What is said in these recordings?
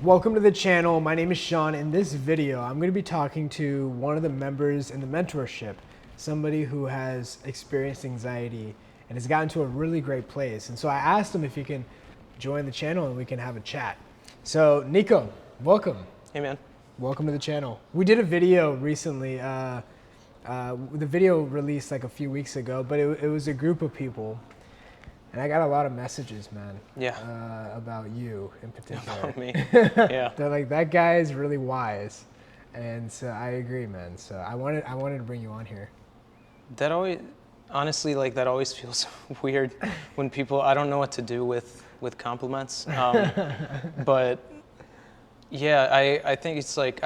Welcome to the channel. My name is Shaan. In this video, I'm going to be talking to one of the members in the mentorship, somebody who has experienced anxiety and has gotten to a really great place. And so I asked him if he can join the channel and we can have a chat. So Nico, welcome. Hey man. Welcome to the channel. We did a video recently. The video released like a few weeks ago, but it was a group of people. And I got a lot of messages, man. Yeah. About you in particular. About me. Yeah. They're like, that guy is really wise. And so I agree, man. So I wanted to bring you on here. That always, honestly, like that always feels weird when people, I don't know what to do with compliments. But yeah, I think it's like,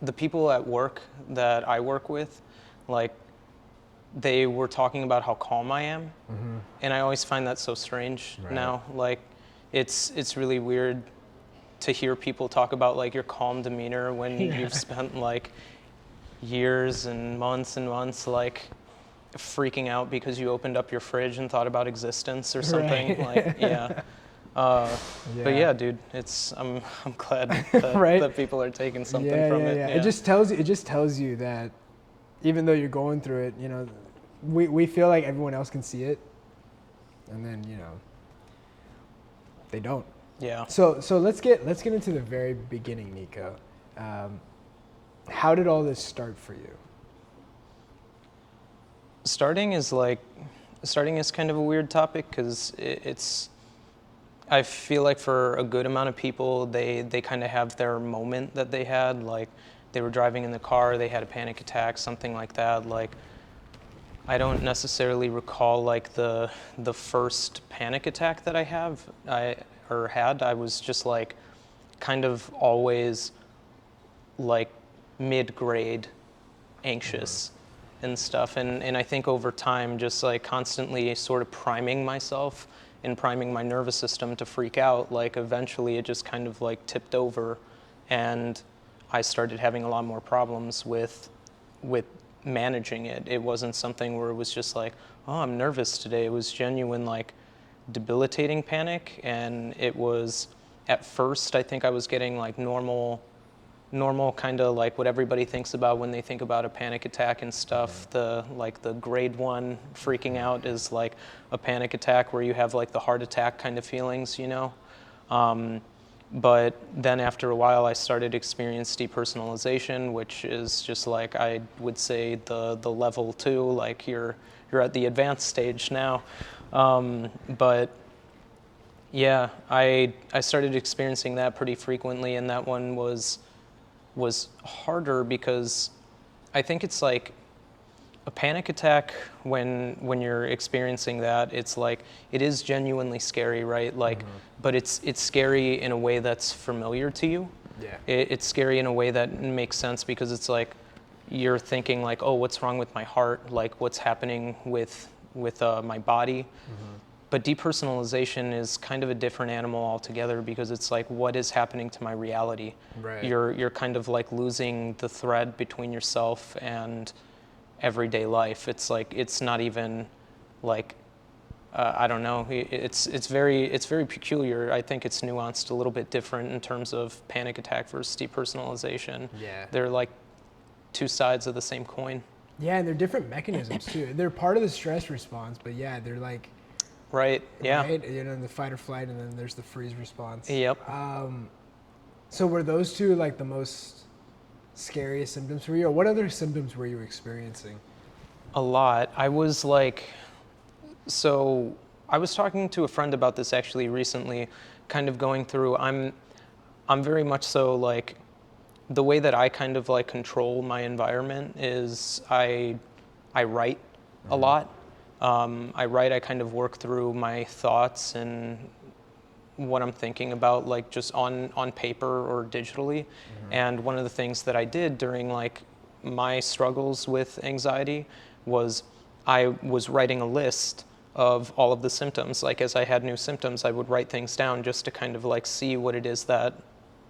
the people at work that I work with, like, they were talking about how calm I am, and I always find that so strange now. Like, it's really weird to hear people talk about like your calm demeanor when you've spent like years and months like freaking out because you opened up your fridge and thought about existence or something. Like, But yeah, dude, I'm glad that, that people are taking something from it. Yeah. It just tells you that even though you're going through it, you know, we feel like everyone else can see it, and then, you know, they don't. Yeah. So let's get into the very beginning, Nico. How did all this start for you? Starting is kind of a weird topic because I feel like for a good amount of people, they kind of have their moment that they had, like they were driving in the car, they had a panic attack, something like that. Like, I don't necessarily recall like the first panic attack that I had. I was just like kind of always like mid-grade anxious and stuff. And I think over time, just like constantly sort of priming myself and priming my nervous system to freak out, like eventually it just kind of like tipped over, and I started having a lot more problems with managing it. It wasn't something where it was just like, oh, I'm nervous today. It was genuine, like, debilitating panic. And it was, at first, I think I was getting like normal kind of like what everybody thinks about when they think about a panic attack and stuff. The grade 1 freaking out is like a panic attack where you have like the heart attack kind of feelings, you know? But then after a while, I started experiencing depersonalization, which is just like, I would say the level 2, like you're at the advanced stage now. But yeah, I started experiencing that pretty frequently, and that one was harder because I think it's like a panic attack when you're experiencing that, it's like, it is genuinely scary, right? Like, but it's scary in a way that's familiar to you. Yeah. It's scary in a way that makes sense because it's like, you're thinking like, oh, what's wrong with my heart? Like, what's happening with my body? But depersonalization is kind of a different animal altogether because it's like, what is happening to my reality? Right. You're kind of like losing the thread between yourself and everyday life. It's like, it's not even like, I don't know. It's very peculiar. I think it's nuanced a little bit different in terms of panic attack versus depersonalization. Yeah. They're like two sides of the same coin. Yeah, and they're different mechanisms too. They're part of the stress response, but yeah, they're like, right. Yeah. Right? You know, the fight or flight, and then there's the freeze response. Yep. So were those two like the most scariest symptoms for you, or what other symptoms were you experiencing? A lot. I was like, so I was talking to a friend about this actually recently, kind of going through, I'm very much so like, the way that I kind of like control my environment is I write a lot. I kind of work through my thoughts and what I'm thinking about, like just on paper or digitally. And one of the things that I did during like my struggles with anxiety was I was writing a list of all of the symptoms. Like, as I had new symptoms, I would write things down just to kind of like see what it is that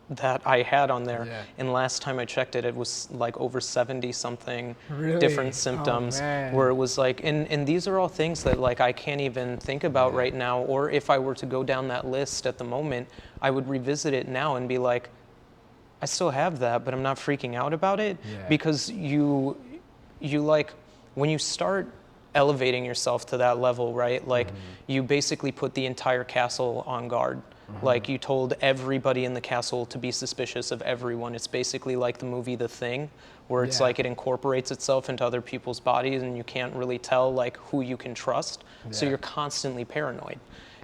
that I had on there. Yeah. And last time I checked it, it was like over 70 something Really? different Oh, symptoms, man. where it was like, and these are all things that like I can't even think about right now. Or if I were to go down that list at the moment, I would revisit it now and be like, I still have that, but I'm not freaking out about it. Yeah. Because you like, when you start elevating yourself to that level, right? Like you basically put the entire castle on guard. Like you told everybody in the castle to be suspicious of everyone. It's basically like the movie The Thing, where it's Yeah. like it incorporates itself into other people's bodies and you can't really tell like who you can trust. So Yeah. you're constantly paranoid.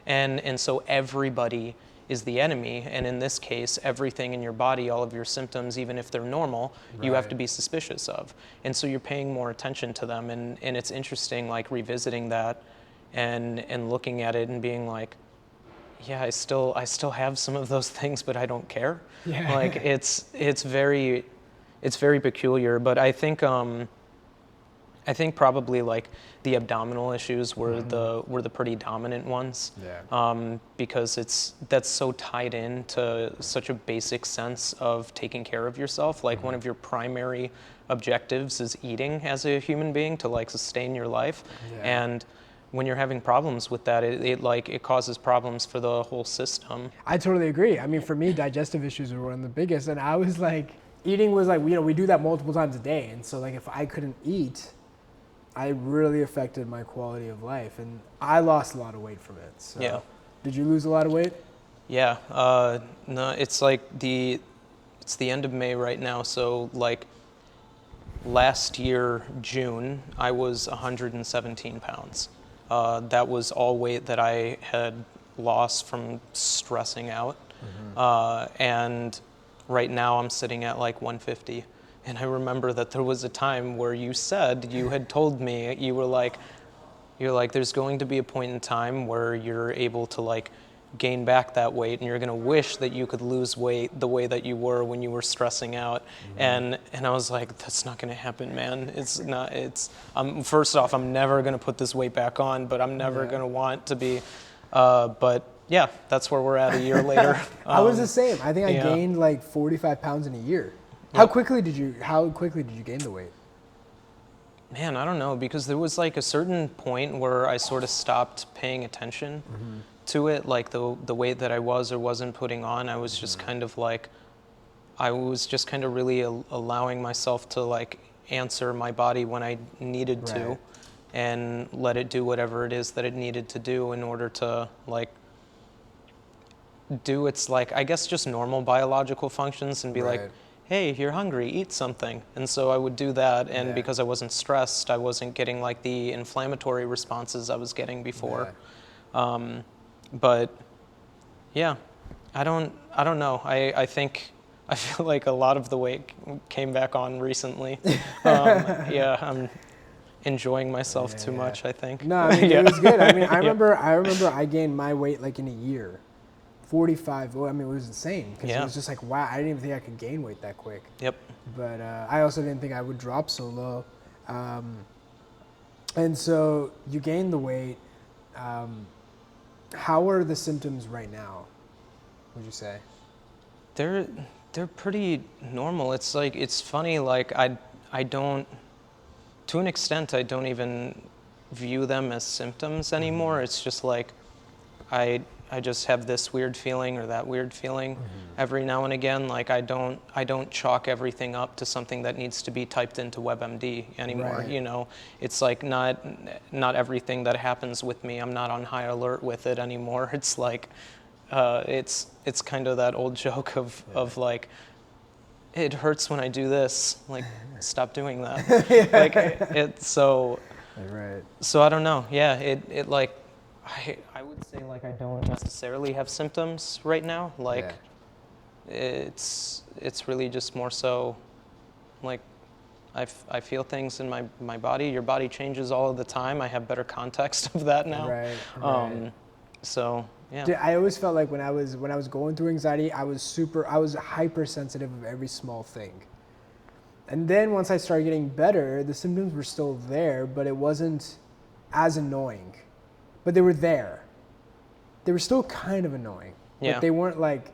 And so everybody is the enemy. And in this case, everything in your body, all of your symptoms, even if they're normal, you have Right. to be suspicious of. And so you're paying more attention to them. And it's interesting, like revisiting that and looking at it and being like, yeah, I still have some of those things, but I don't care. Yeah. Like it's very peculiar. But I think probably like the abdominal issues were the pretty dominant ones. Yeah. Because that's so tied in to such a basic sense of taking care of yourself. Like one of your primary objectives is eating as a human being to like sustain your life. Yeah. And when you're having problems with that, it causes problems for the whole system. I totally agree. I mean, for me, digestive issues were one of the biggest, and I was like, eating was like, we do that multiple times a day, and so like if I couldn't eat, I really affected my quality of life, and I lost a lot of weight from it. So. Yeah. Did you lose a lot of weight? Yeah. No, it's like it's the end of May right now, so like last year, June, I was 117 pounds. That was all weight that I had lost from stressing out. And right now I'm sitting at like 150. And I remember that there was a time where you had told me, you're like, there's going to be a point in time where you're able to like gain back that weight and you're going to wish that you could lose weight the way that you were when you were stressing out. And I was like, that's not going to happen, man. It's not, first off, I'm never going to put this weight back on, but I'm never going to want to be, but yeah, that's where we're at a year later. I was the same. I think I yeah. gained like 45 pounds in a year. How quickly did you gain the weight? Man, I don't know, because there was like a certain point where I sort of stopped paying attention to it, like the weight that I was or wasn't putting on. I was just kind of like, I was just kind of really allowing myself to like answer my body when I needed to, and let it do whatever it is that it needed to do in order to like do its like, I guess, just normal biological functions and be like, hey, you're hungry, eat something. And so I would do that, and because I wasn't stressed, I wasn't getting like the inflammatory responses I was getting before. But yeah, I don't know. I feel like a lot of the weight came back on recently. Yeah, I'm enjoying myself too much, I think. No, I mean, it was good. I mean, I remember I gained my weight like in a year. 45, well, I mean, it was insane because it was just like, wow, I didn't even think I could gain weight that quick. Yep. But I also didn't think I would drop so low. And so you gained the weight. How are the symptoms right now, would you say? They're pretty normal. It's like, it's funny, like I don't, to an extent, I don't even view them as symptoms anymore. It's just like, I just have this weird feeling or that weird feeling every now and again. Like I don't chalk everything up to something that needs to be typed into WebMD anymore. You know, it's like not everything that happens with me, I'm not on high alert with it anymore. It's like, it's kind of that old joke of like, it hurts when I do this. Like, stop doing that. Like it's so. So I don't know. Yeah, it like. I would say like I don't necessarily have symptoms right now. Like it's really just more so like I feel things in my body. Your body changes all of the time. I have better context of that now. So yeah. Dude, I always felt like when I was going through anxiety, I was hypersensitive of every small thing. And then once I started getting better, the symptoms were still there, but it wasn't as annoying. But they were there. They were still kind of annoying. Yeah. But they weren't like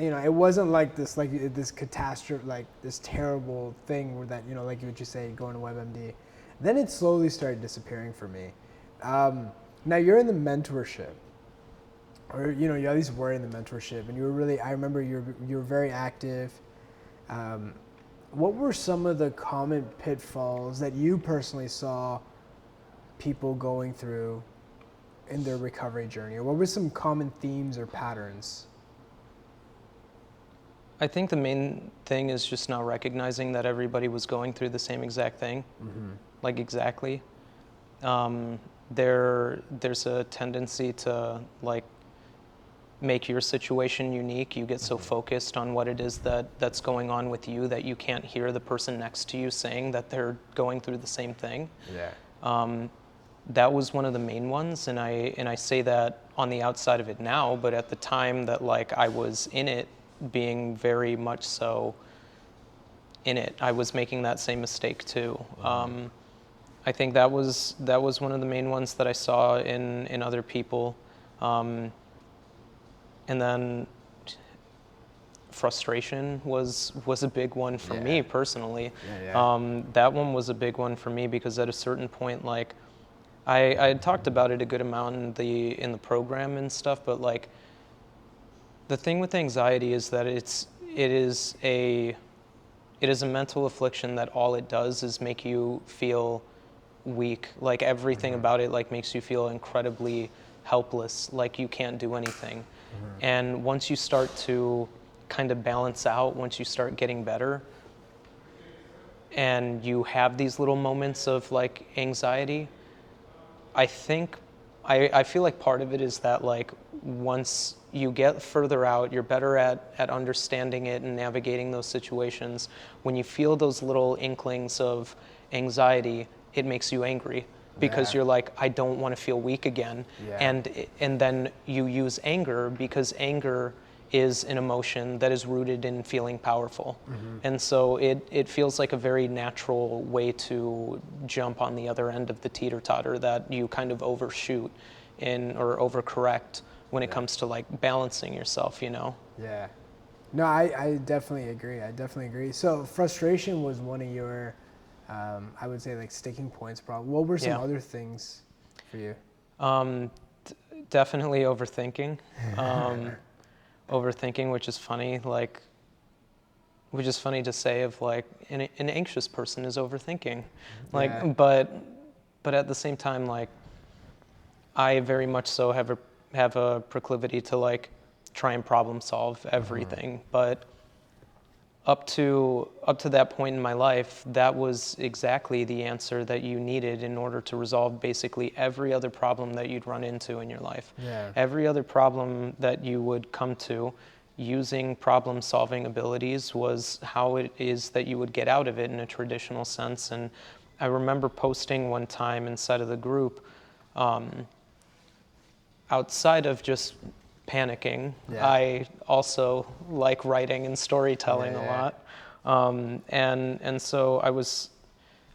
you know, it wasn't like this catastrophe, like this terrible thing where that, you know, like what you say, going to WebMD. Then it slowly started disappearing for me. Now you're in the mentorship, or you know, you at least were in the mentorship, and you were really. I remember you were very active. What were some of the common pitfalls that you personally saw people going through in their recovery journey, or what were some common themes or patterns? I think the main thing is just not recognizing that everybody was going through the same exact thing, like exactly. There's a tendency to like make your situation unique. You get so focused on what it is that's going on with you that you can't hear the person next to you saying that they're going through the same thing. Yeah. That was one of the main ones, and I say that on the outside of it now, but at the time that like I was in it, being very much so in it, I was making that same mistake too. I think that was one of the main ones that I saw in other people, and then frustration was a big one for me personally. That one was a big one for me because at a certain point, like I had talked about it a good amount in the program and stuff, but like the thing with anxiety is that it is a mental affliction that all it does is make you feel weak. Like everything about it like makes you feel incredibly helpless, like you can't do anything. And once you start to kind of balance out, once you start getting better and you have these little moments of like anxiety, I feel like part of it is that like once you get further out, you're better at understanding it and navigating those situations. When you feel those little inklings of anxiety, it makes you angry because you're like, I don't want to feel weak again. And then you use anger because anger is an emotion that is rooted in feeling powerful. And so it feels like a very natural way to jump on the other end of the teeter-totter that you kind of overshoot or overcorrect when it comes to like balancing yourself, you know? Yeah. No, I definitely agree. So frustration was one of your, I would say like sticking points probably. What were some other things for you? Definitely overthinking. Overthinking, which is funny to say of like an anxious person is overthinking, like but at the same time, like I very much so have a proclivity to like try and problem solve everything, but up to that point in my life, that was exactly the answer that you needed in order to resolve basically every other problem that you'd run into in your life. Every other problem that you would come to, using problem solving abilities was how it is that you would get out of it in a traditional sense. And I remember posting one time inside of the group, outside of just panicking, I also like writing and storytelling a lot. And so I was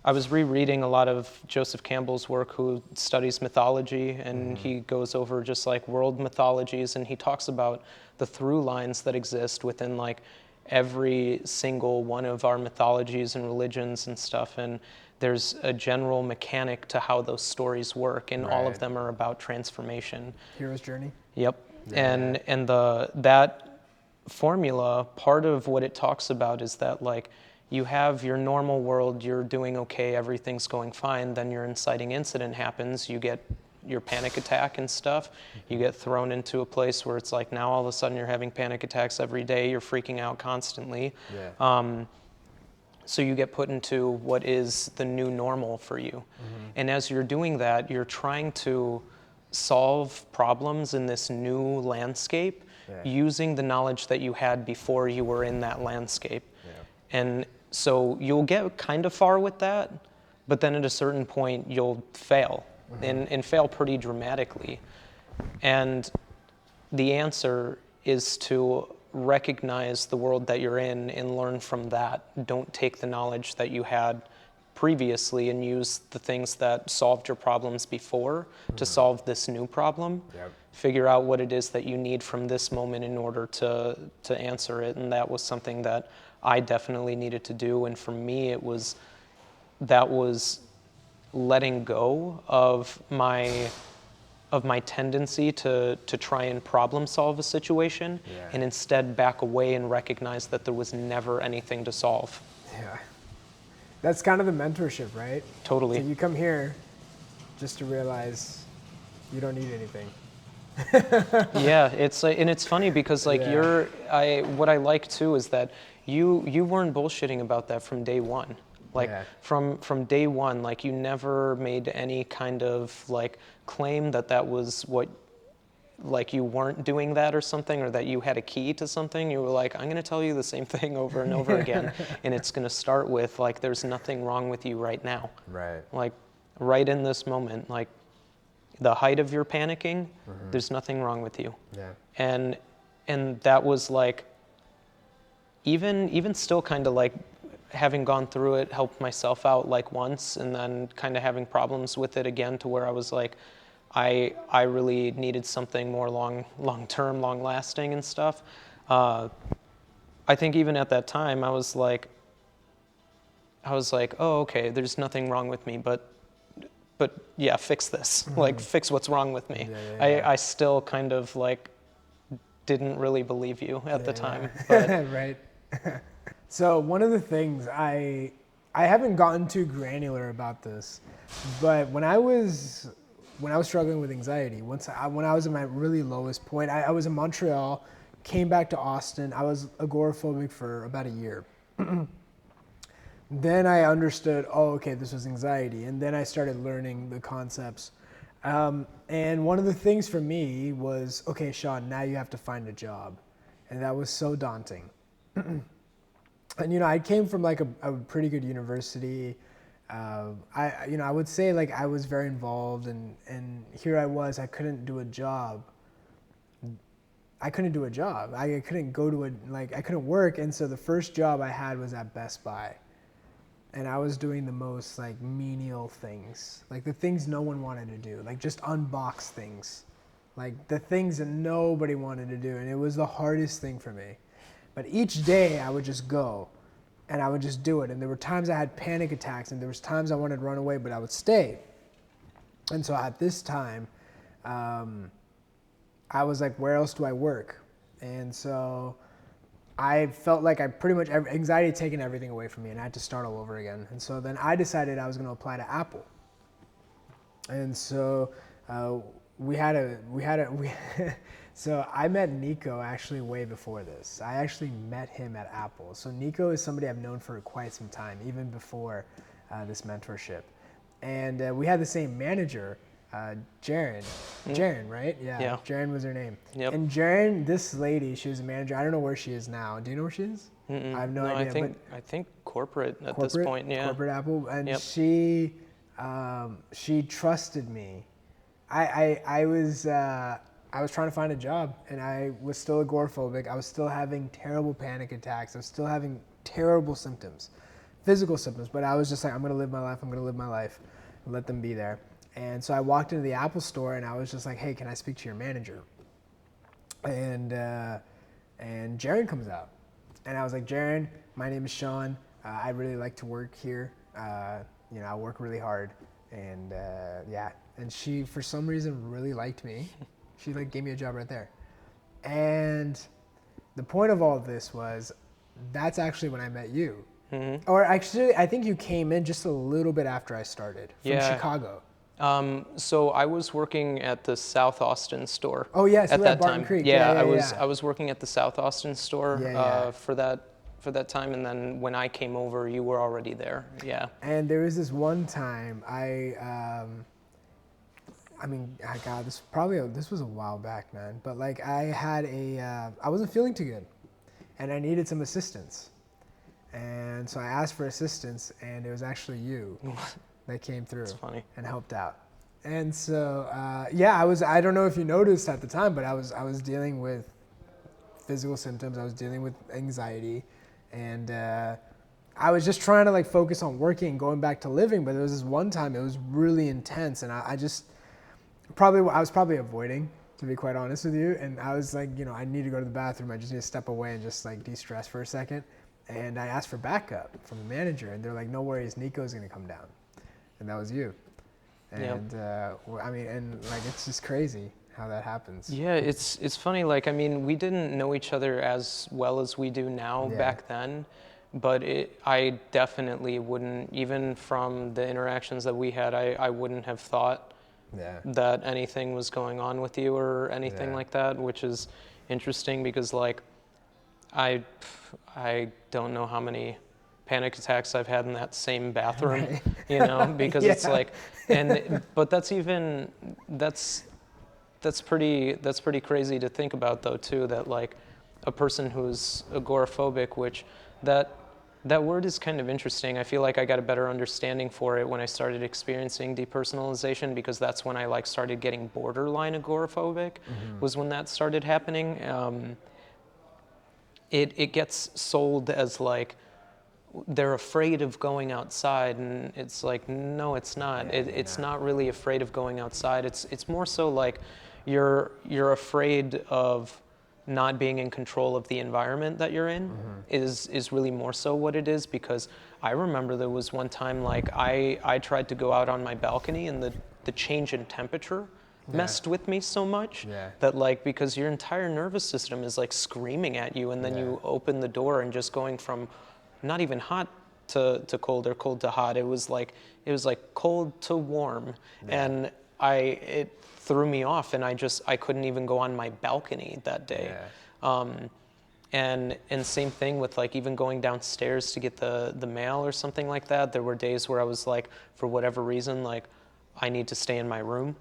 rereading a lot of Joseph Campbell's work, who studies mythology, and he goes over just like world mythologies, and he talks about the through lines that exist within like every single one of our mythologies and religions and stuff. And there's a general mechanic to how those stories work, and all of them are about transformation. Hero's journey. Yep. And that formula, part of what it talks about is that like you have your normal world, you're doing okay, everything's going fine, then your inciting incident happens, you get your panic attack and stuff, you get thrown into a place where it's like now all of a sudden you're having panic attacks every day, you're freaking out constantly. So you get put into what is the new normal for you. And as you're doing that, you're trying to solve problems in this new landscape using the knowledge that you had before you were in that landscape. And so you'll get kind of far with that, but then at a certain point you'll fail and fail pretty dramatically. And the answer is to recognize the world that you're in and learn from that. Don't take the knowledge that you had previously and use the things that solved your problems before to solve this new problem. Yep. Figure out what it is that you need from this moment in order to answer it. And that was something that I definitely needed to do. And for me, that was letting go of my tendency to try and problem solve a situation, and instead back away and recognize that there was never anything to solve. Yeah. That's kind of the mentorship, right? Totally. So you come here just to realize you don't need anything. Yeah, it's like, and it's funny because like what I like too is that you weren't bullshitting about that from day one. Like from day one, like you never made any kind of like claim that was what, like you weren't doing that or something, or that you had a key to something. You were like, I'm going to tell you the same thing over and over again, and it's going to start with like, there's nothing wrong with you right now. Right. Like right in this moment, like the height of your panicking, there's nothing wrong with you. Yeah. And that was like, even still kind of like, having gone through it, helped myself out like once, and then kind of having problems with it again, to where I was like, I really needed something more long-term, long-lasting and stuff. I think even at that time, I was like, oh, okay, there's nothing wrong with me, but yeah, fix this. Like, fix what's wrong with me. I still kind of like didn't really believe you at the time. But right. So one of the things I haven't gotten too granular about this, but when I was struggling with anxiety, when I was at my really lowest point, I was in Montreal, came back to Austin. I was agoraphobic for about a year. Then I understood, oh, okay, this was anxiety, and then I started learning the concepts. And one of the things for me was, okay, Shaan, now you have to find a job, and that was so daunting. And I came from like a pretty good university. I would say like I was very involved, and here I was. I couldn't do a job. I couldn't go to I couldn't work, and so the first job I had was at Best Buy, and I was doing the most like menial things, like the things no one wanted to do, like just unbox things, like the things that nobody wanted to do, and it was the hardest thing for me. But each day I would just go and I would just do it. And there were times I had panic attacks, and there was times I wanted to run away, but I would stay. And so at this time, I was like, where else do I work? And so I felt like I pretty much, anxiety had taken everything away from me, and I had to start all over again. And so then I decided I was going to apply to Apple. And so so I met Nico actually way before this. I actually met him at Apple. So Nico is somebody I've known for quite some time, even before this mentorship. And we had the same manager, Jaren. Jaren, right? Yeah. Jaren was her name. Yep. And Jaren, this lady, she was a manager. I don't know where she is now. Do you know where she is? Mm-mm. I have no idea. I think corporate at this point. Yeah. Corporate Apple, and Yep. she trusted me. I was trying to find a job, and I was still agoraphobic. I was still having terrible panic attacks. I was still having terrible symptoms, physical symptoms, but I was just like, I'm going to live my life and let them be there. And so I walked into the Apple store, and I was just like, hey, can I speak to your manager? And Jaren comes out, and I was like, Jaren, my name is Shaan. I really like to work here. I work really hard, and and she, for some reason, really liked me. She like gave me a job right there. And the point of all of this was, that's actually when I met you. Mm-hmm. Or actually, I think you came in just a little bit after I started from Chicago. So I was working at the South Austin store. Oh yes, at that Barton time. Creek. I was working at the South Austin store for that time, and then when I came over, you were already there. Yeah. And there was this one time this was a while back, man. But like I wasn't feeling too good, and I needed some assistance. And so I asked for assistance, and it was actually you that came through and helped out. And so I don't know if you noticed at the time, but I was dealing with physical symptoms. I was dealing with anxiety, and I was just trying to like focus on working and going back to living, but there was this one time it was really intense, and I was probably avoiding, to be quite honest with you. And I was like, I need to go to the bathroom. I just need to step away and just like de-stress for a second. And I asked for backup from the manager, and they're like, no worries, Nico's gonna come down. And that was you. And I mean, and like, it's just crazy how that happens. Yeah, it's funny. Like, I mean, we didn't know each other as well as we do now back then, but I definitely wouldn't, even from the interactions that we had, I wouldn't have thought that anything was going on with you or anything like that, which is interesting because like, I don't know how many panic attacks I've had in that same bathroom, because it's like, but that's pretty crazy to think about though too, that like a person who's agoraphobic, which that word is kind of interesting. I feel like I got a better understanding for it when I started experiencing depersonalization, because that's when I like started getting borderline agoraphobic, was when that started happening. It gets sold as like they're afraid of going outside, and it's like, no, it's not. It's not really afraid of going outside. It's more so like you're afraid of not being in control of the environment that you're in, is really more so what it is. Because I remember there was one time like I tried to go out on my balcony, and the change in temperature messed with me so much that like, because your entire nervous system is like screaming at you, and then you open the door and just going from not even hot to cold or cold to hot. It was like cold to warm, and it threw me off, and I couldn't even go on my balcony that day. And same thing with like even going downstairs to get the mail or something like that. There were days where I was like, for whatever reason, like I need to stay in my room.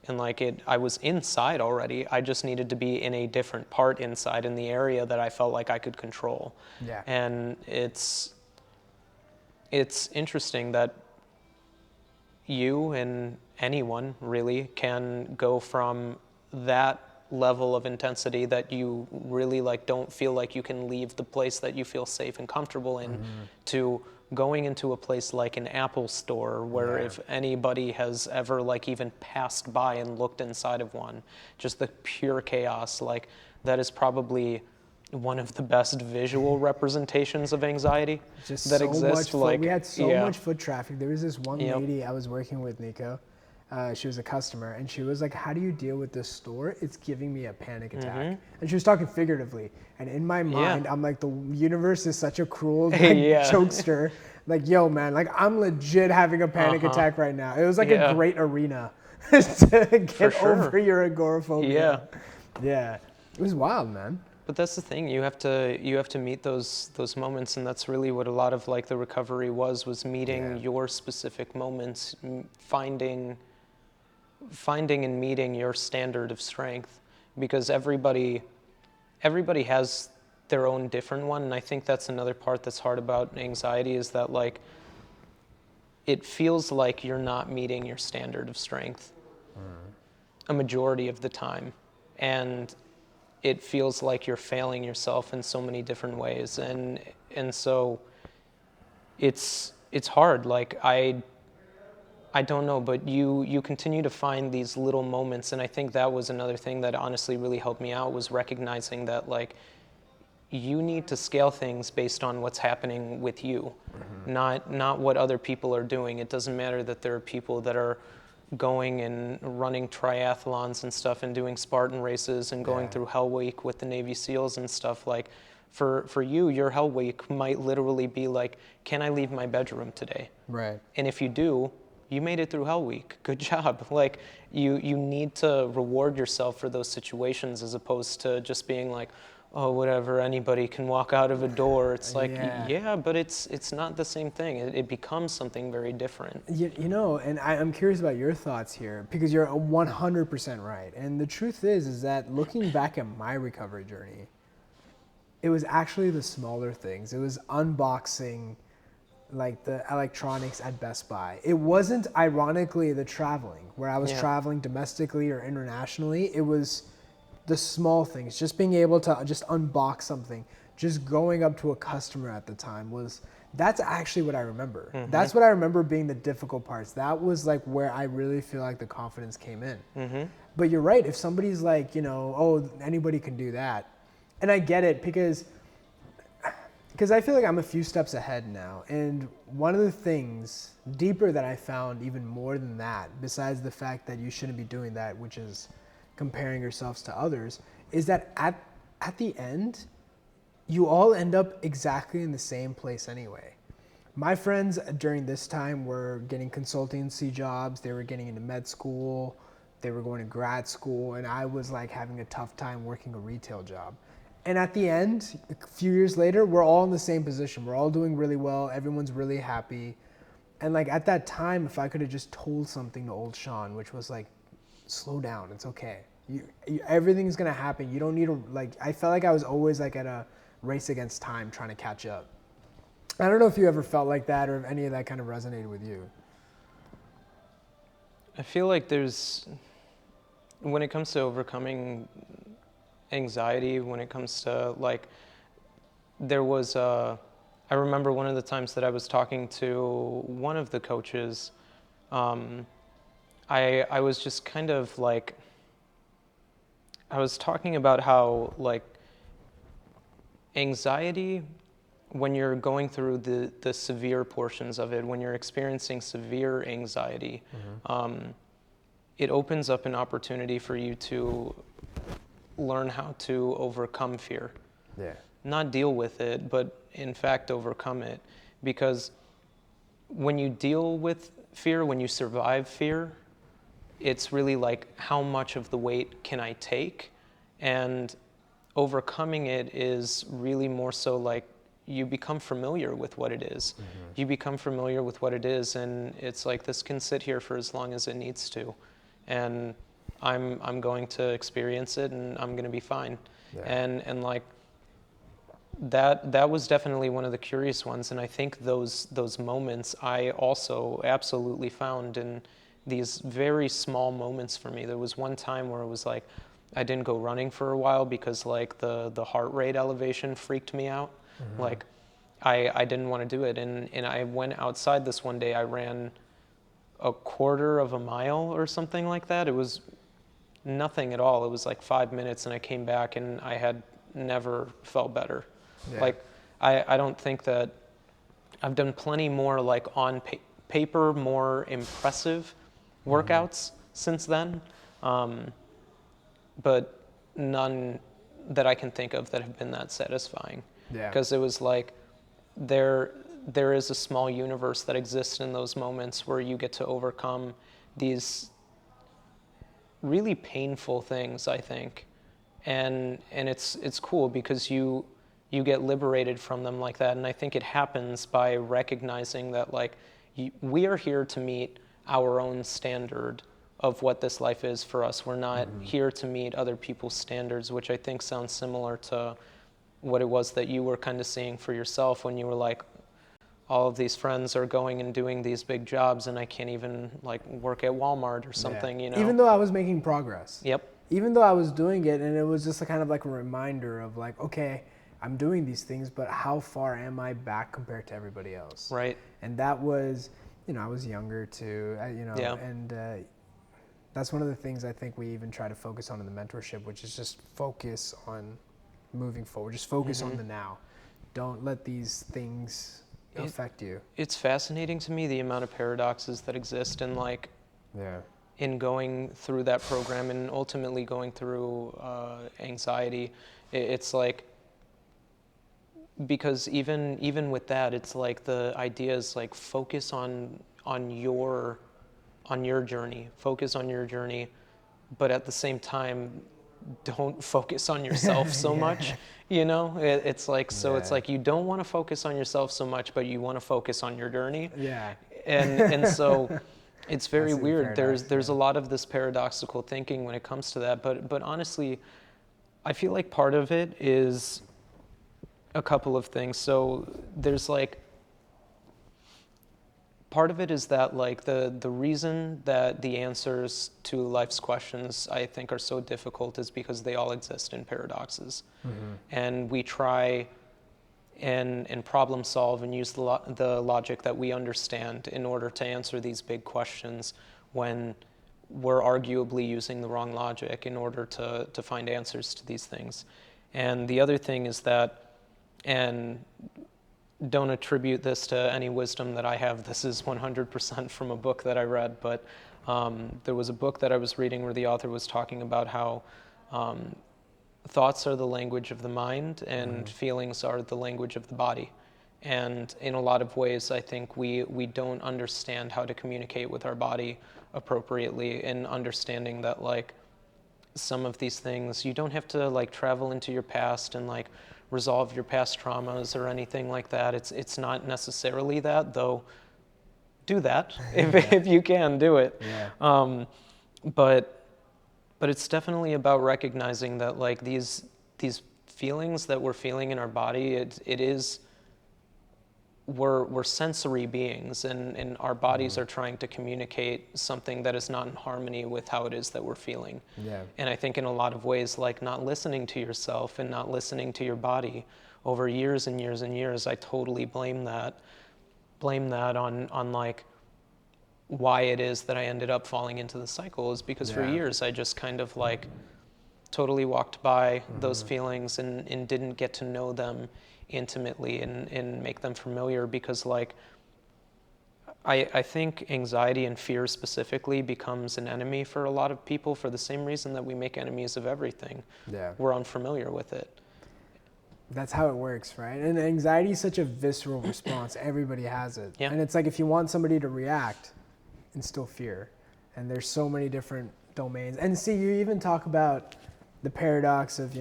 And like I was inside already. I just needed to be in a different part inside, in the area that I felt like I could control. And it's interesting that you and anyone really can go from that level of intensity that you really like don't feel like you can leave the place that you feel safe and comfortable in, to going into a place like an Apple store, where if anybody has ever like even passed by and looked inside of one, just the pure chaos, like that is probably one of the best visual representations of anxiety that exists. Like we had so much foot traffic. There was this one lady I was working with, Nico. She was a customer, and she was like, how do you deal with this store? It's giving me a panic attack. And she was talking figuratively. And in my mind, I'm like, the universe is such a cruel jokester. Like, yo, man, like I'm legit having a panic attack right now. It was like a great arena to get over your agoraphobia. Yeah. It was wild, man. But that's the thing, you have to meet those moments, and that's really what a lot of like the recovery was meeting your specific moments, finding and meeting your standard of strength, because everybody has their own different one. And I think that's another part that's hard about anxiety, is that like it feels like you're not meeting your standard of strength a majority of the time, and it feels like you're failing yourself in so many different ways, and so it's hard. Like I don't know, but you continue to find these little moments, and I think that was another thing that honestly really helped me out, was recognizing that like you need to scale things based on what's happening with you, not what other people are doing. It doesn't matter that there are people that are going and running triathlons and stuff, and doing Spartan races, and going through Hell Week with the Navy SEALs and stuff. Like for you, your Hell Week might literally be like, can I leave my bedroom today? Right. And if you do, you made it through Hell Week. Good job. Like you need to reward yourself for those situations, as opposed to just being like, oh, whatever, anybody can walk out of a door. It's like, but it's not the same thing. It becomes something very different. You know, and I'm curious about your thoughts here, because you're 100% right. And the truth is that looking back at my recovery journey, it was actually the smaller things. It was unboxing like the electronics at Best Buy. It wasn't, ironically, the traveling, where I was traveling domestically or internationally. It was the small things, just being able to just unbox something, just going up to a customer at the time That's actually what I remember. Mm-hmm. That's what I remember being the difficult parts. That was like where I really feel like the confidence came in. Mm-hmm. But you're right. If somebody's like, oh, anybody can do that. And I get it because I feel like I'm a few steps ahead now. And one of the things deeper that I found even more than that, besides the fact that you shouldn't be doing that, which is comparing yourselves to others, is that at the end, you all end up exactly in the same place anyway. My friends during this time were getting consultancy jobs, they were getting into med school, they were going to grad school, and I was like having a tough time working a retail job. And at the end, a few years later, we're all in the same position. We're all doing really well, everyone's really happy. And like at that time, if I could have just told something to old Shaan, which was like, slow down, it's okay. Everything's gonna happen. You don't need to, like, I felt like I was always like at a race against time trying to catch up. I don't know if you ever felt like that or if any of that kind of resonated with you. I feel like when it comes to overcoming anxiety, when it comes to like, I remember one of the times that I was talking to one of the coaches, I was just kind of like, I was talking about how like anxiety, when you're going through the severe portions of it, when you're experiencing severe anxiety, it opens up an opportunity for you to learn how to overcome fear. Yeah. Not deal with it, but in fact overcome it. Because when you deal with fear, when you survive fear, it's really like, how much of the weight can I take? And overcoming it is really more so like, you become familiar with what it is. You become familiar with what it is, and it's like, this can sit here for as long as it needs to. And I'm going to experience it, and I'm going to be fine. Yeah. And like, that was definitely one of the curious ones. And I think those moments I also absolutely found in these very small moments for me. There was one time where it was like, I didn't go running for a while because like the heart rate elevation freaked me out. Like I didn't want to do it. And I went outside this one day, I ran a quarter of a mile or something like that. It was nothing at all. It was like 5 minutes, and I came back and I had never felt better. Yeah. Like I don't think that I've done plenty more like on paper, more impressive workouts since then. But none that I can think of that have been that satisfying. Yeah. Because it was like, there is a small universe that exists in those moments where you get to overcome these really painful things, I think. And it's cool because you get liberated from them like that. And I think it happens by recognizing that like, we are here to meet our own standard of what this life is for us. We're not here to meet other people's standards, which I think sounds similar to what it was that you were kind of seeing for yourself when you were like, all of these friends are going and doing these big jobs, and I can't even like work at Walmart or something, you know? Even though I was making progress. Yep. Even though I was doing it, and it was just a kind of like a reminder of like, okay, I'm doing these things, but how far am I back compared to everybody else? Right. And that was, I was younger too, Yeah. and that's one of the things I think we even try to focus on in the mentorship, which is just focus on moving forward. Just focus on the now. Don't let these things affect you. It's fascinating to me the amount of paradoxes that exist in like, in going through that program and ultimately going through anxiety. It's like, because even with that, it's like the idea is like, focus on your journey, focus on your journey, but at the same time, don't focus on yourself so much, it's like, so it's like, you don't want to focus on yourself so much, but you want to focus on your journey. Yeah. And so it's very That's weird. paradox, There's a lot of this paradoxical thinking when it comes to that, but honestly, I feel like part of it is a couple of things. So there's like, part of it is that like the reason that the answers to life's questions I think are so difficult is because they all exist in paradoxes. And we try and problem solve and use the logic that we understand in order to answer these big questions when we're arguably using the wrong logic in order to find answers to these things. And the other thing is that, and don't attribute this to any wisdom that I have, this is 100% from a book that I read, but there was a book that I was reading where the author was talking about how thoughts are the language of the mind and feelings are the language of the body. And in a lot of ways, I think we don't understand how to communicate with our body appropriately, in understanding that like some of these things, you don't have to like travel into your past and like resolve your past traumas or anything like that. It's not necessarily that, though do that if you can do it. Yeah. But it's definitely about recognizing that like these feelings that we're feeling in our body, it is, we're sensory beings, and our bodies are trying to communicate something that is not in harmony with how it is that we're feeling. Yeah. And I think in a lot of ways, like not listening to yourself and not listening to your body over years and years and years, I totally blame that on like why it is that I ended up falling into the cycle, is because for years I just kind of like totally walked by those feelings and didn't get to know them intimately and make them familiar, because like I think anxiety and fear specifically becomes an enemy for a lot of people for the same reason that we make enemies of everything. Yeah. We're unfamiliar with it. That's how it works, right? And anxiety is such a visceral response. Everybody has it. Yeah. And it's like if you want somebody to react, instill fear. And there's so many different domains. And see, you even talk about the paradox of,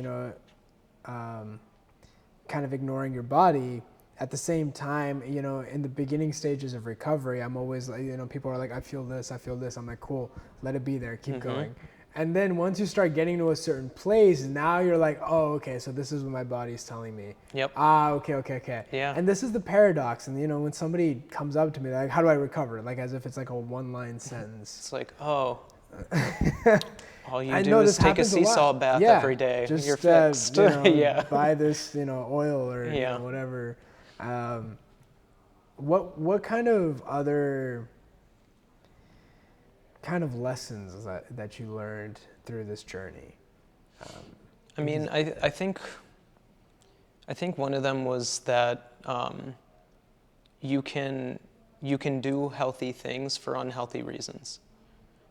kind of ignoring your body. At the same time, in the beginning stages of recovery, I'm always like, people are like, I feel this. I'm like, cool, let it be there, keep going. And then once you start getting to a certain place, now you're like, oh, okay, so this is what my body's telling me. Yep. Okay. Yeah. And this is the paradox. And when somebody comes up to me, like, how do I recover? Like as if it's like a one-line sentence. It's like, oh, all you I do know is this take a happens sea lot. salt bath Yeah, every day. just, You're fixed. Yeah. Buy this, oil or Yeah. whatever. What kind of other kind of lessons that you learned through this journey? I mean, I think one of them was that you can do healthy things for unhealthy reasons.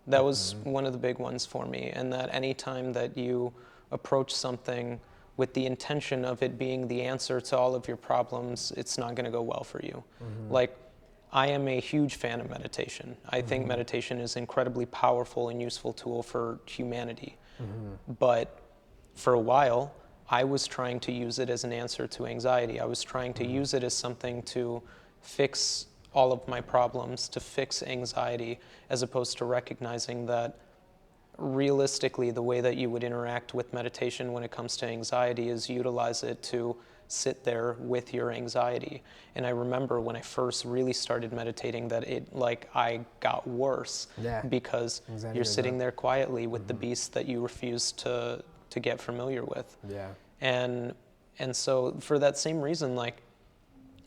That was one of the big ones for me, and that any time that you approach something with the intention of it being the answer to all of your problems, it's not going to go well for you. Like, I am a huge fan of meditation. I think meditation is an incredibly powerful and useful tool for humanity. But for a while, I was trying to use it as an answer to anxiety. I was trying to use it as something to fix all of my problems, to fix anxiety, as opposed to recognizing that realistically the way that you would interact with meditation when it comes to anxiety is utilize it to sit there with your anxiety. And I remember when I first really started meditating that I got worse, because Anxiety you're goes sitting up. there quietly with the beast that you refuse to get familiar with. Yeah. And so for that same reason, like,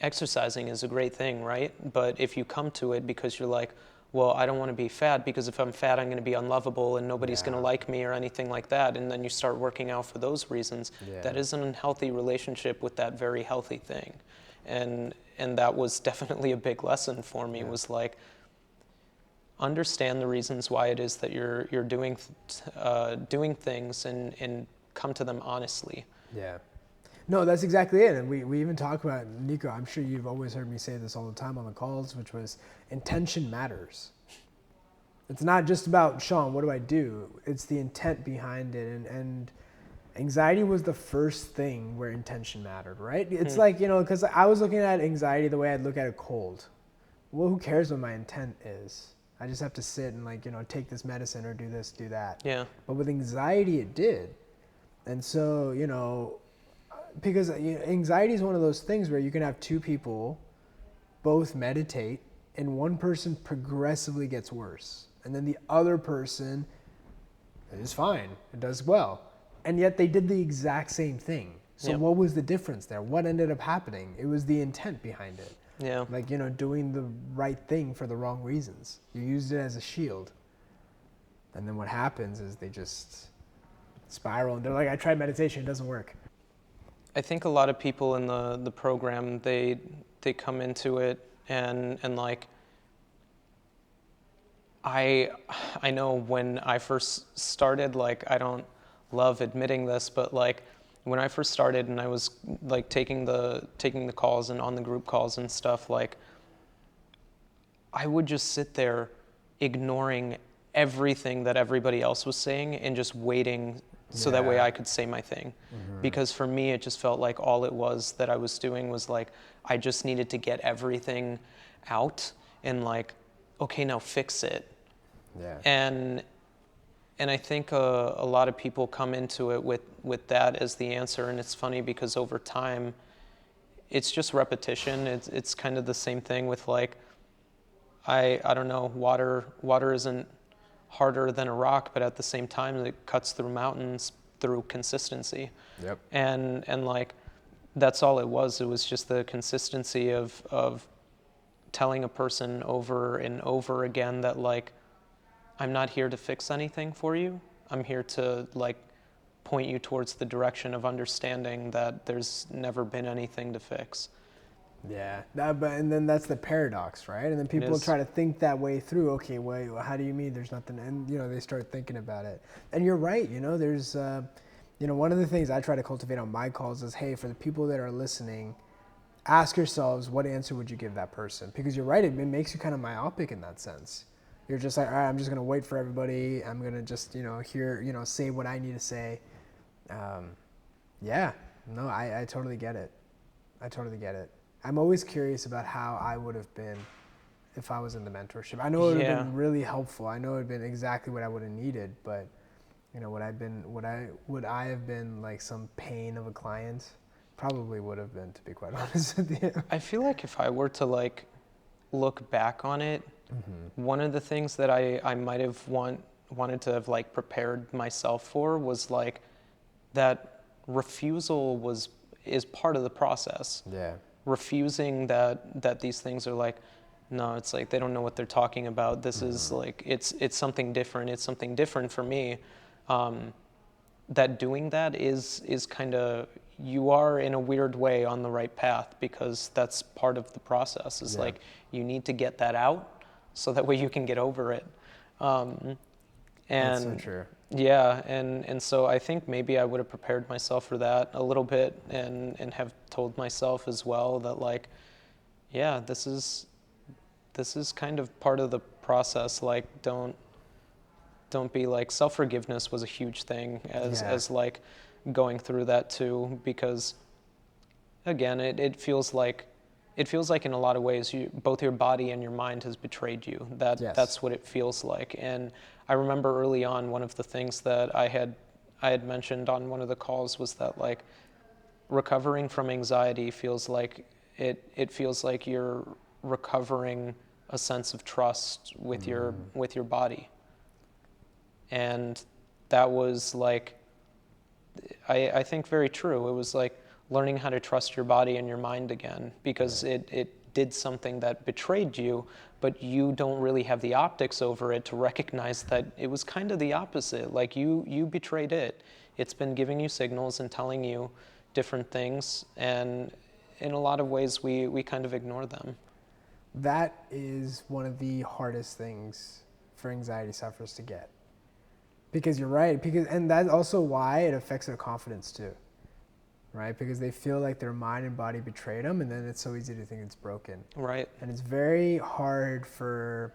exercising is a great thing, right? But if you come to it because you're like, well, I don't want to be fat because if I'm fat, I'm going to be unlovable and nobody's going to like me or anything like that. And then you start working out for those reasons. That is an unhealthy relationship with that very healthy thing. And that was definitely a big lesson for me, was like, understand the reasons why it is that you're doing things and come to them honestly. Yeah. No, that's exactly it. And we even talk about, Nico, I'm sure you've always heard me say this all the time on the calls, which was intention matters. It's not just about, Shaan, what do I do? It's the intent behind it. And anxiety was the first thing where intention mattered, right? It's like, because I was looking at anxiety the way I'd look at a cold. Well, who cares what my intent is? I just have to sit and take this medicine or do this, do that. Yeah. But with anxiety, it did. And so, because anxiety is one of those things where you can have two people both meditate and one person progressively gets worse. And then the other person is fine, it does well. And yet they did the exact same thing. So Yep. what was the difference there? What ended up happening? It was the intent behind it. Yeah. Like, doing the right thing for the wrong reasons. You used it as a shield. And then what happens is they just spiral and they're like, I tried meditation, it doesn't work. I think a lot of people in the program, they come into it and like, I know when I first started, like, I don't love admitting this, but like when I first started and I was like taking the calls and on the group calls and stuff, like I would just sit there ignoring everything that everybody else was saying and just waiting so that way Yeah. I could say my thing. Because for me, it just felt like all it was that I was doing was like, I just needed to get everything out and like, okay, now fix it. Yeah. And I think a lot of people come into it with that as the answer. And it's funny because over time, it's just repetition. It's kind of the same thing with like, I don't know, water isn't harder than a rock, but at the same time, it cuts through mountains through consistency. Yep. And like, that's all it was. It was just the consistency of telling a person over and over again that like, I'm not here to fix anything for you. I'm here to like point you towards the direction of understanding that there's never been anything to fix. Yeah, and then that's the paradox, right? And then people is. try to think that way through. Okay, wait, how do you mean there's nothing? And they start thinking about it. And you're right. There's, one of the things I try to cultivate on my calls is, hey, for the people that are listening, ask yourselves, what answer would you give that person? Because you're right, it makes you kind of myopic in that sense. You're just like, all right, I'm just gonna wait for everybody. I'm gonna just, say what I need to say. Yeah, no, I totally get it. I totally get it. I'm always curious about how I would have been if I was in the mentorship. I know it would have been really helpful. I know it would have been exactly what I would have needed, but would I have been like some pain of a client? Probably would have been, to be quite honest with you. I feel like if I were to like look back on it, one of the things that I might have wanted to have like prepared myself for was like that refusal is part of the process. Yeah. Refusing that these things are like, no, it's like they don't know what they're talking about. This is like it's something different. It's something different for me. That doing that is kind of, you are in a weird way on the right path because that's part of the process. Is like you need to get that out so that way you can get over it. And That's so true. yeah, and so I think maybe I would have prepared myself for that a little bit and have told myself as well that like, yeah, this is kind of part of the process. Like, don't be like, self-forgiveness was a huge thing as like going through that too, because again, it feels like in a lot of ways both your body and your mind has betrayed you. That's what it feels like. And I remember early on, one of the things that I had mentioned on one of the calls was that like recovering from anxiety feels like it feels like you're recovering a sense of trust with your body. And that was like, I think very true. It was like learning how to trust your body and your mind again, because it did something that betrayed you, but you don't really have the optics over it to recognize that it was kind of the opposite. Like you betrayed it. It's been giving you signals and telling you different things, and in a lot of ways we kind of ignore them. That is one of the hardest things for anxiety sufferers to get. Because you're right, and that's also why it affects their confidence too, right? Because they feel like their mind and body betrayed them, and then it's so easy to think it's broken. Right. And it's very hard for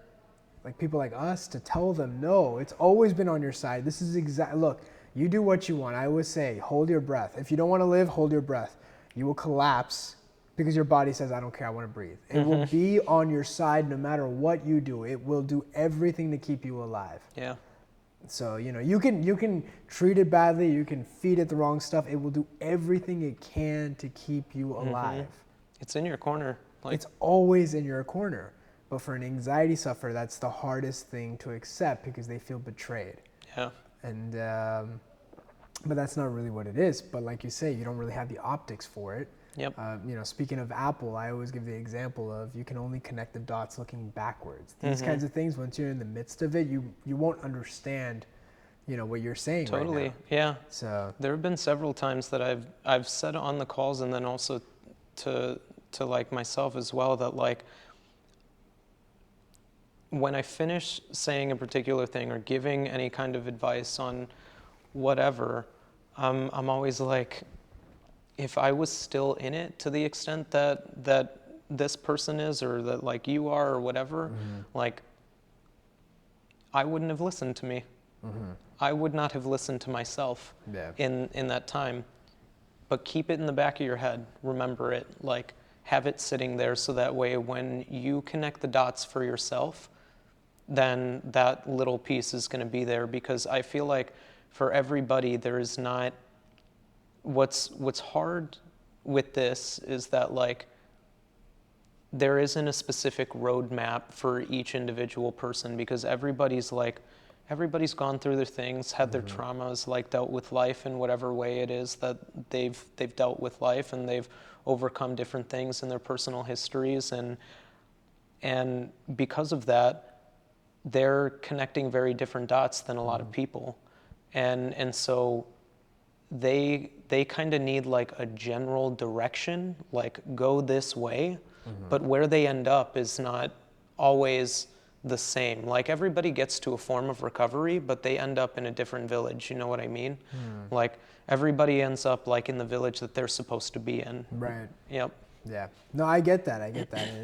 like people like us to tell them, no, it's always been on your side. This is look, you do what you want. I always say, hold your breath. If you don't want to live, hold your breath. You will collapse because your body says, I don't care, I want to breathe. It will be on your side no matter what you do. It will do everything to keep you alive. Yeah. So, you can treat it badly, you can feed it the wrong stuff. It will do everything it can to keep you alive. It's in your corner. Like, it's always in your corner. But for an anxiety sufferer, that's the hardest thing to accept because they feel betrayed. Yeah. And but that's not really what it is. But like you say, you don't really have the optics for it. Yep. You know, speaking of Apple, I always give the example of you can only connect the dots looking backwards. These kinds of things, once you're in the midst of it, you won't understand, you know, what you're saying Totally. right now. Yeah. So There have been several times that I've said on the calls, and then also to like myself as well, that like when I finish saying a particular thing or giving any kind of advice on whatever, I'm always like, if I was still in it to the extent that this person is, or that like you are, or whatever, like I wouldn't have listened to me. I would not have listened to myself in that time. But keep it in the back of your head. Remember it. Like, have it sitting there so that way when you connect the dots for yourself, then that little piece is going to be there. Because I feel like for everybody, there is not... What's hard with this is that, like, there isn't a specific roadmap for each individual person, because everybody's gone through their things, had their traumas, like dealt with life in whatever way it is that they've dealt with life, and they've overcome different things in their personal histories, and because of that, they're connecting very different dots than a lot of people, and so they kind of need like a general direction, like go this way, but where they end up is not always the same. Like everybody gets to a form of recovery, but they end up in a different village. You know what I mean? Like everybody ends up like in the village that they're supposed to be in. right. Yep. Yeah. No, I get that. And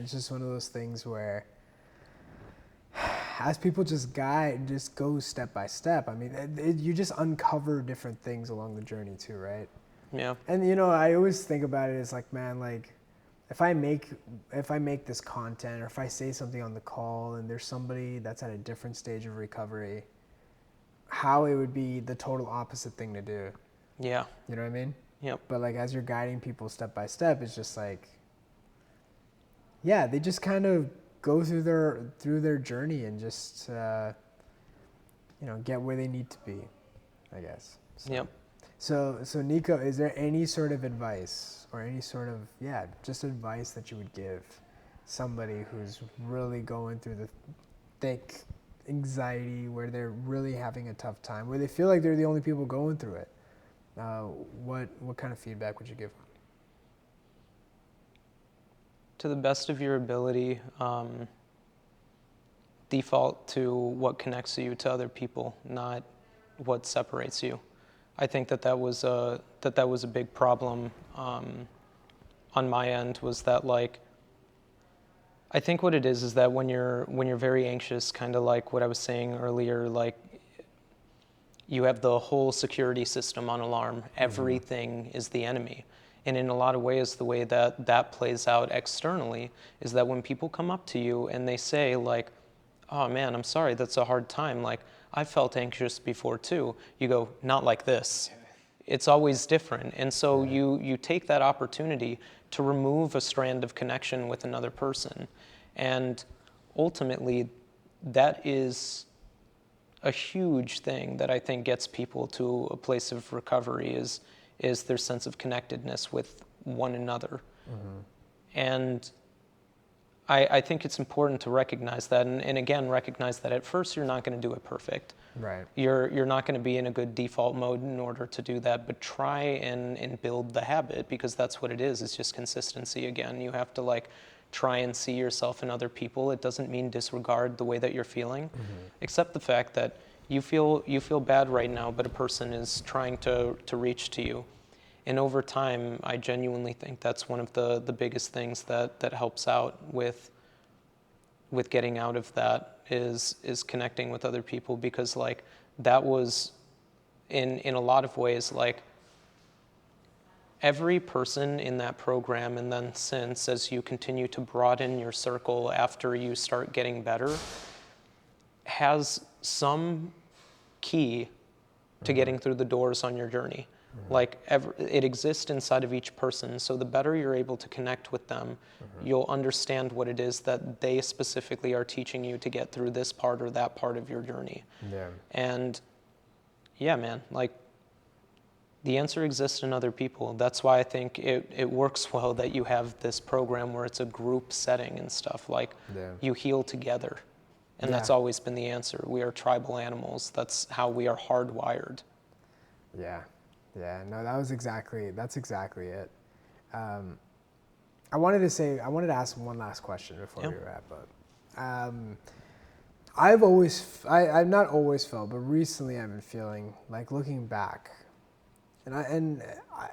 it's just one of those things where as people just go step by step, I mean, you just uncover different things along the journey too, right? Yeah. And you know, I always think about it as like, man, like if I make this content, or if I say something on the call and there's somebody that's at a different stage of recovery, how it would be the total opposite thing to do. Yeah. You know what I mean? Yep. But like as you're guiding people step by step, it's just like, yeah, they just kind of go through their journey and just you know, get where they need to be, I guess. So. Yep. So Nico, is there any sort of advice or any sort of, just advice that you would give somebody who's really going through the thick anxiety, where they're really having a tough time, where they feel like they're the only people going through it? What kind of feedback would you give them? To the best of your ability, default to what connects you to other people, not what separates you. I think that was a big problem on my end, was that like, I think what it is that when you're very anxious, kind of like what I was saying earlier, like you have the whole security system on alarm. Everything is the enemy. And in a lot of ways, the way that plays out externally is that when people come up to you and they say like, oh man, I'm sorry, that's a hard time. Like, I felt anxious before too. You go, not like this. It's always different. And so you take that opportunity to remove a strand of connection with another person. And ultimately, that is a huge thing that I think gets people to a place of recovery is their sense of connectedness with one another. And I think it's important to recognize that, and again, recognize that at first you're not going to do it perfect. Right. You're not going to be in a good default mode in order to do that, but try and build the habit, because that's what it is. It's just consistency again. You have to like try and see yourself in other people. It doesn't mean disregard the way that you're feeling, except the fact that you feel bad right now, but a person is trying to reach to you. And over time, I genuinely think that's one of the biggest things that helps out with getting out of that is connecting with other people, because like that was in a lot of ways, like every person in that program, and then since, as you continue to broaden your circle after you start getting better, has some key to getting through the doors on your journey. Like it exists inside of each person. So the better you're able to connect with them, you'll understand what it is that they specifically are teaching you to get through this part or that part of your journey. Yeah. And yeah, man, like The answer exists in other people. That's why I think it works well that you have this program where it's a group setting and stuff. Like, you heal together. And that's always been the answer. We are tribal animals. That's how we are hardwired. Yeah. No, that's exactly it. I wanted to ask one last question before we wrap up. I've not always felt, but recently I've been feeling like, looking back, and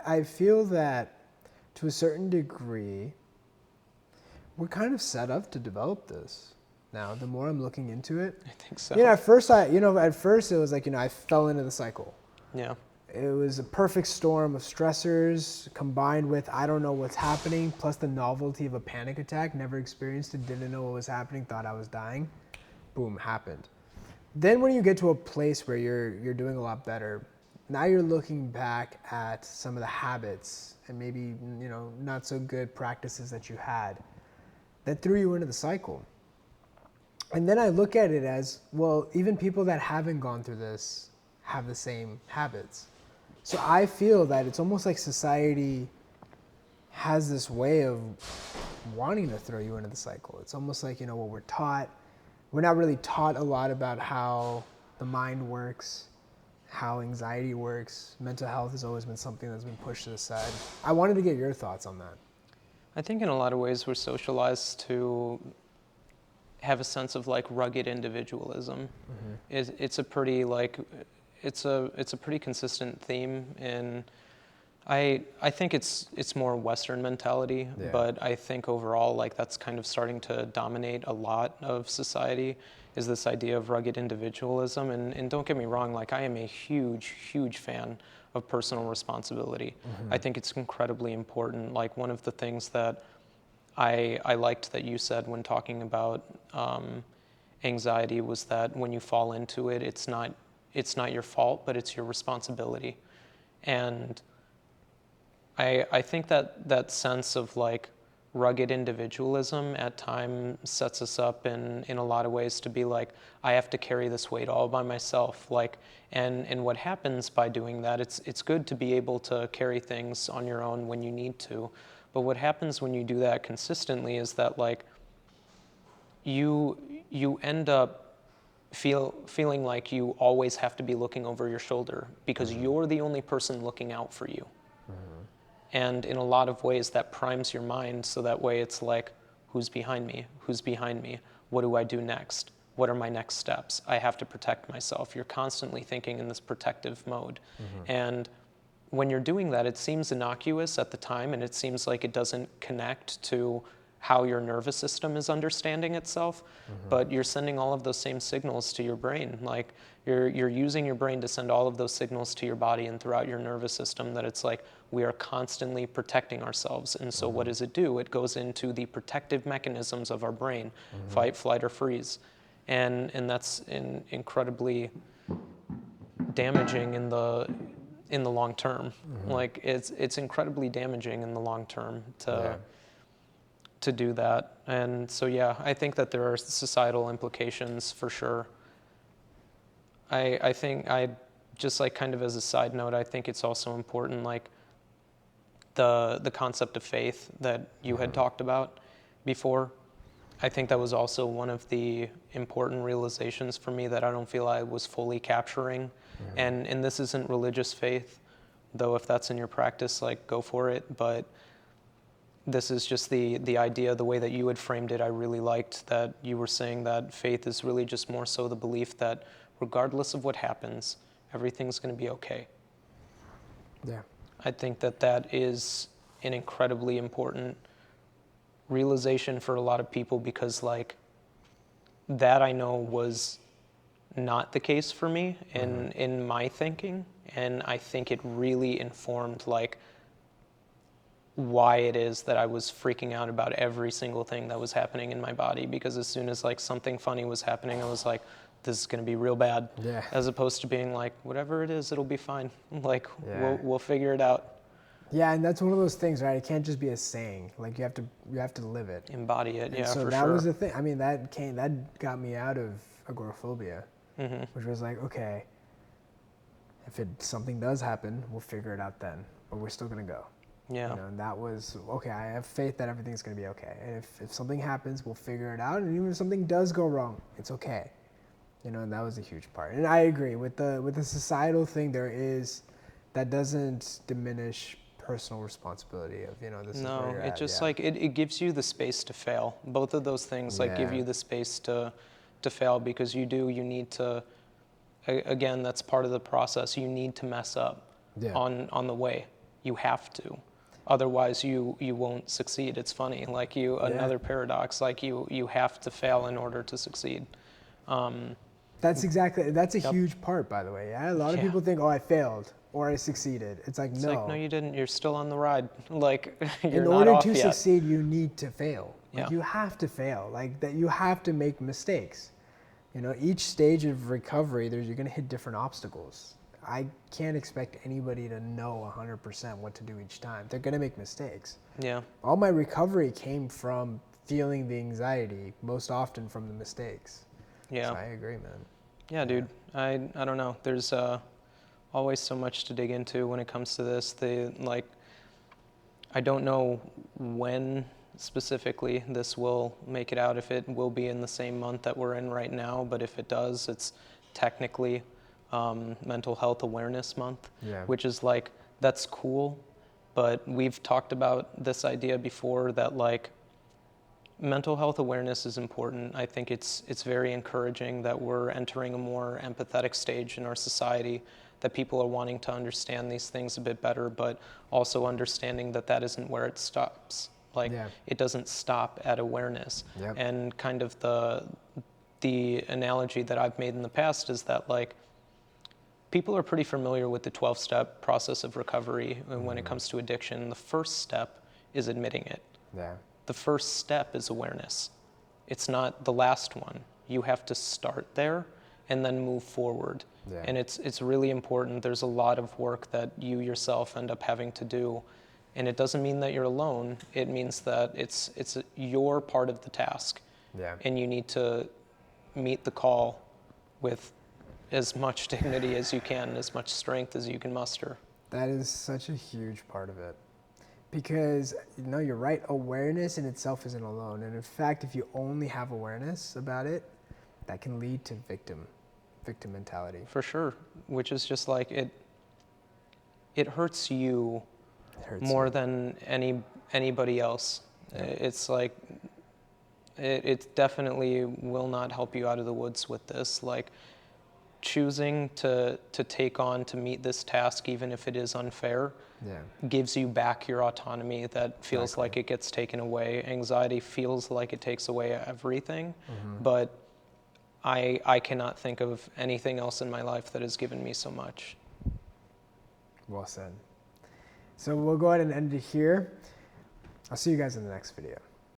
I feel that to a certain degree, we're kind of set up to develop this. Now, the more I'm looking into it, I think so. at first it was like, I fell into the cycle. Yeah. It was a perfect storm of stressors combined with, I don't know what's happening, plus the novelty of a panic attack. Never experienced it, didn't know what was happening, thought I was dying. Boom, happened. Then when you get to a place where you're doing a lot better, now you're looking back at some of the habits and maybe, not so good practices that you had that threw you into the cycle. And then I look at it as, well, even people that haven't gone through this have the same habits. So I feel that it's almost like society has this way of wanting to throw you into the cycle. It's almost like, what we're taught. We're not really taught a lot about how the mind works, how anxiety works. Mental health has always been something that's been pushed to the side. I wanted to get your thoughts on that. I think in a lot of ways we're socialized to have a sense of like rugged individualism. It's a pretty it's a pretty consistent theme, and I think it's more Western mentality, but I think overall like that's kind of starting to dominate a lot of society, is this idea of rugged individualism. And don't get me wrong, like I am a huge fan of personal responsibility. I think it's incredibly important. Like one of the things that I liked that you said when talking about anxiety was that when you fall into it, it's not your fault, but it's your responsibility. And I think that sense of like rugged individualism at times sets us up in a lot of ways to be like, I have to carry this weight all by myself. Like, and what happens by doing that, it's good to be able to carry things on your own when you need to. But what happens when you do that consistently is that like you end up feeling like you always have to be looking over your shoulder because you're the only person looking out for you. And in a lot of ways that primes your mind, so that way it's like, who's behind me? Who's behind me? What do I do next? What are my next steps? I have to protect myself. You're constantly thinking in this protective mode. And when you're doing that, it seems innocuous at the time, and it seems like it doesn't connect to how your nervous system is understanding itself, but you're sending all of those same signals to your brain. Like you're using your brain to send all of those signals to your body and throughout your nervous system, that it's like we are constantly protecting ourselves. And so what does it do? It goes into the protective mechanisms of our brain, fight, flight, or freeze. And that's incredibly damaging in the long term. Like it's incredibly damaging in the long term to do that. And so I think that there are societal implications for sure. I think just like kind of as a side note, I think it's also important, like the concept of faith that you had talked about before. I think that was also one of the important realizations for me that I don't feel I was fully capturing. And this isn't religious faith, though if that's in your practice, like go for it. But this is just the idea, the way that you had framed it. I really liked that you were saying that faith is really just more so the belief that regardless of what happens, everything's going to be okay. Yeah. I think that is an incredibly important realization for a lot of people, because like that I know was not the case for me in my thinking. And I think it really informed like why it is that I was freaking out about every single thing that was happening in my body, because as soon as like something funny was happening, I was like, this is going to be real bad. As opposed to being like, whatever it is, it'll be fine. Like we'll figure it out. Yeah, and that's one of those things, right? It can't just be a saying. Like you have to live it, embody it. And so for that sure. was the thing. I mean, that got me out of agoraphobia, which was like, okay, If something does happen, we'll figure it out then, but we're still gonna go. Yeah. You know, and that was, okay, I have faith that everything's gonna be okay. And if something happens, we'll figure it out. And even if something does go wrong, it's okay. You know, and that was a huge part. And I agree with the societal thing, that doesn't diminish personal responsibility of, you know, this is where No, you're it at. just Yeah. like, it gives you the space to fail. Both of those things like give Yeah. you the space to fail, because you need to, again, that's part of the process. You need to mess up Yeah. on the way. You have to. Otherwise you won't succeed. It's funny. Like another paradox, like you have to fail in order to succeed. That's a Yep. huge part, by the way. Yeah? A lot of Yeah. people think, oh, I failed or I succeeded. It's like, It's no. like, no, you didn't. You're still on the ride. Like, you're In not order off to yet. succeed, you need to fail. Like, Yeah. you have to fail. Like, that you have to make mistakes. You know, each stage of recovery, you're going to hit different obstacles. I can't expect anybody to know 100% what to do each time. They're going to make mistakes. Yeah. All my recovery came from feeling the anxiety, most often from the mistakes. Yeah. So I agree, man. Yeah, dude. I don't know. There's always so much to dig into when it comes to this. I don't know when specifically this will make it out, if it will be in the same month that we're in right now, but if it does, it's technically Mental Health Awareness Month, which is like, that's cool, but we've talked about this idea before that like mental health awareness is important. I think it's very encouraging that we're entering a more empathetic stage in our society, that people are wanting to understand these things a bit better, but also understanding that that isn't where it stops. Like, it doesn't stop at awareness. And kind of the analogy that I've made in the past is that like, people are pretty familiar with the 12-step process of recovery when it comes to addiction. The first step is admitting it. The first step is awareness. It's not the last one. You have to start there and then move forward. And it's really important. There's a lot of work that you yourself end up having to do. And it doesn't mean that you're alone. It means that it's your part of the task. And you need to meet the call with as much dignity as you can, as much strength as you can muster. That is such a huge part of it. Because, you know, you're right, awareness in itself isn't alone. And in fact, if you only have awareness about it, that can lead to victim mentality. For sure, which is just like, it hurts you more than anybody else. It's like, it definitely will not help you out of the woods with this. Like, choosing to take on, to meet this task, even if it is unfair, gives you back your autonomy that feels like it gets taken away. Anxiety feels like it takes away everything, but I cannot think of anything else in my life that has given me so much. Well said. So we'll go ahead and end it here. I'll see you guys in the next video.